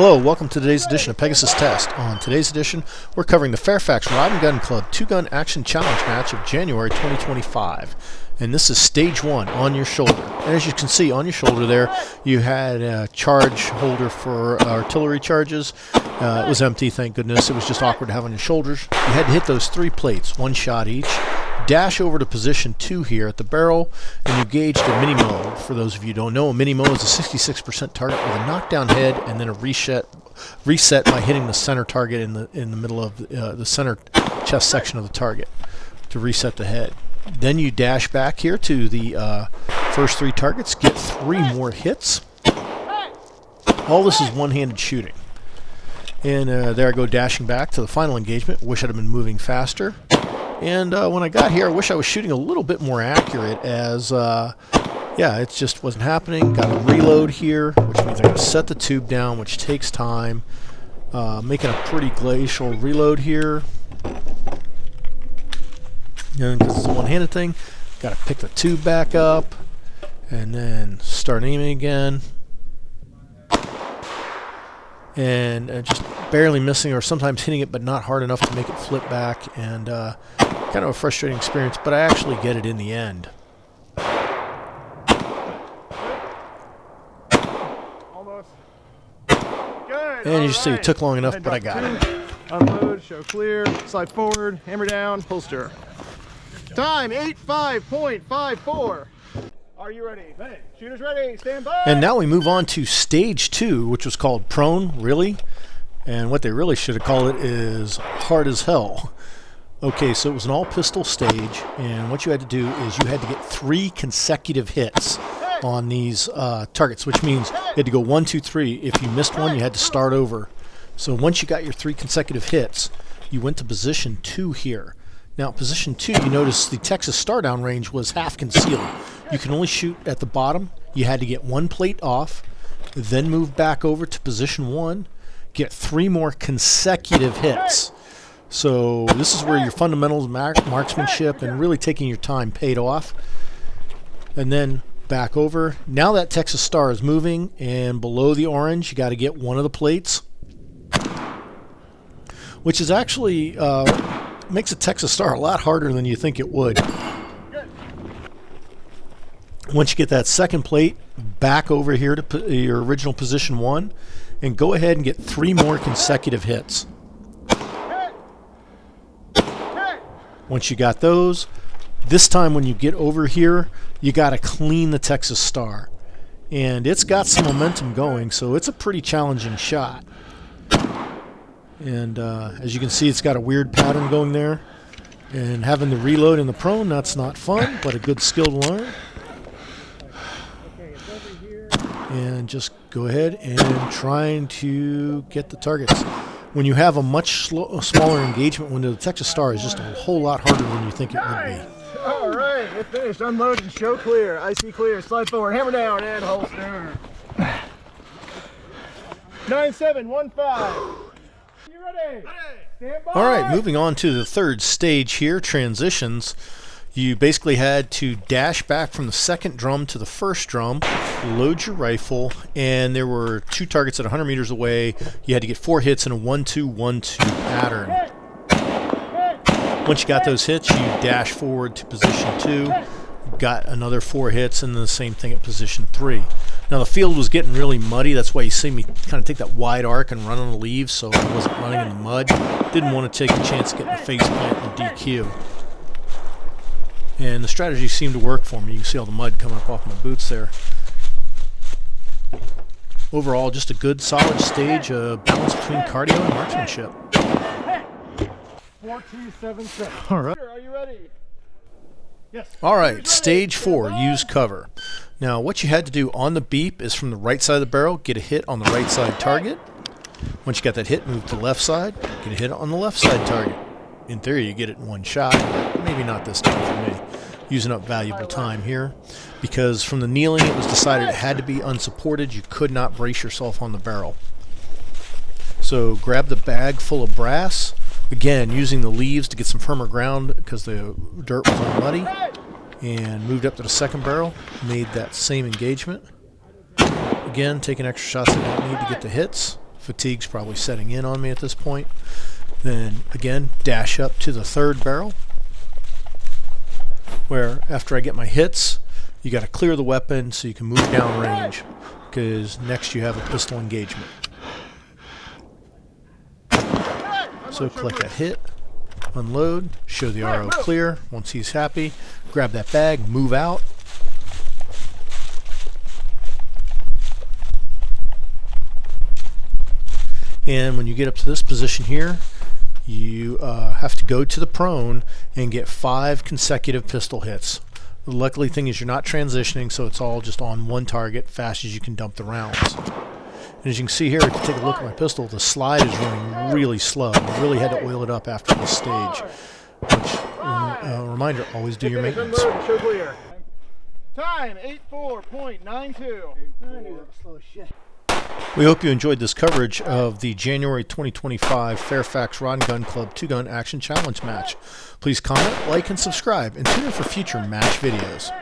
Hello, welcome to today's edition of Pegasus Test. On today's edition, we're covering the Fairfax Rod and Gun Club 2-Gun Action Challenge match of January 2025. And this is stage 1, on your shoulder. And as you can see, on your shoulder there, you had a charge holder for artillery charges. It was empty, thank goodness. It was just awkward to have on your shoulders. You had to hit those 3 plates, 1 shot each. Dash over to position 2 here at the barrel, and you gauged a mini-mo. For those of you who don't know, a mini-mo is a 66% target with a knockdown head and then a reset by hitting the center target in the middle of the center chest section of the target to reset the head. Then you dash back here to the first 3 targets, get 3 more hits. All this is one-handed shooting. And there I go dashing back to the final engagement. Wish I'd have been moving faster. And when I got here, I wish I was shooting a little bit more accurate as, yeah, it just wasn't happening. Got a reload here, which means I got to set the tube down, which takes time. Making a pretty glacial reload here. And because it's a one-handed thing, got to pick the tube back up and then start aiming again. And just barely missing, or sometimes hitting it but not hard enough to make it flip back, and kind of a frustrating experience, but I actually get it in the end. Almost. Good. And you see it took long enough, but I got it. Unload, show clear, slide forward, hammer down, holster. Time 85.54. Are you ready? Ready. Shooters ready. Stand by. And now we move on to stage 2, which was called prone, really. And what they really should have called it is hard as hell. Okay, so it was an all-pistol stage, and what you had to do is you had to get 3 consecutive hits on these targets, which means you had to go 1, 2, 3. If you missed one, you had to start over. So once you got your 3 consecutive hits, you went to position 2 here. Now, position 2, you notice the Texas Star Down range was half concealed. You can only shoot at the bottom. You had to get 1 plate off, then move back over to position 1, get 3 more consecutive hits. So this is where your fundamentals, marksmanship, and really taking your time paid off. And then back over. Now that Texas Star is moving, and below the orange, you got to get 1 of the plates, which is actually makes a Texas Star a lot harder than you think it would. Once you get that second plate, back over here to your original position 1, and go ahead and get 3 more consecutive hits. Once you got those, this time when you get over here, you got to clean the Texas Star. And it's got some momentum going, so it's a pretty challenging shot. And as you can see, it's got a weird pattern going there. And having the reload in the prone, that's not fun, but a good skill to learn. And just go ahead and trying to get the targets. When you have a much smaller engagement window, the Texas Star is just a whole lot harder than you think it would be. All right, it's finished. Unload and show clear. IC clear. Slide forward, hammer down, and holster. 9715. You ready? Stand by. All right, moving on to the third stage here, transitions. You basically had to dash back from the second drum to the first drum, load your rifle, and there were 2 targets at 100 meters away. You had to get 4 hits in a 1-2-1-2 pattern. Once you got those hits, you dash forward to position 2, got another 4 hits, and then the same thing at position 3. Now the field was getting really muddy. That's why you see me kind of take that wide arc and run on the leaves, so I wasn't running in the mud. Didn't want to take a chance of getting a face plant and DQ. And the strategy seemed to work for me. You can see all the mud coming up off my boots there. Overall, just a good, solid stage, balance between cardio and marksmanship. 4277. All right. Are you ready? Yes. All right, stage 4, use cover. Now, what you had to do on the beep is from the right side of the barrel, get a hit on the right side target. Once you got that hit, move to the left side, get a hit on the left side target. In theory, you get it in 1 shot, but maybe not this time for me. Using up valuable time here, because from the kneeling, it was decided it had to be unsupported. You could not brace yourself on the barrel. So grab the bag full of brass. Again, using the leaves to get some firmer ground because the dirt was all muddy. And moved up to the second barrel, made that same engagement. Again, taking extra shots I don't need to get the hits. Fatigue's probably setting in on me at this point. Then again, dash up to the third barrel, where after I get my hits, you got to clear the weapon so you can move down range, because next you have a pistol engagement. So click that hit, unload, show the RO clear. Once he's happy, grab that bag, move out. And when you get up to this position here, you have to go to the prone and get 5 consecutive pistol hits. The luckily thing is you're not transitioning, so it's all just on one target, fast as you can dump the rounds. And as you can see here, if you take a look at my pistol, the slide is running really slow. I really had to oil it up after this stage. Which, reminder, always do your maintenance. Show clear. Time 84.92. I knew that was slow as shit. We hope you enjoyed this coverage of the January 2025 Fairfax Rod and Gun Club 2-Gun Action Challenge match. Please comment, like, and subscribe, and tune in for future match videos.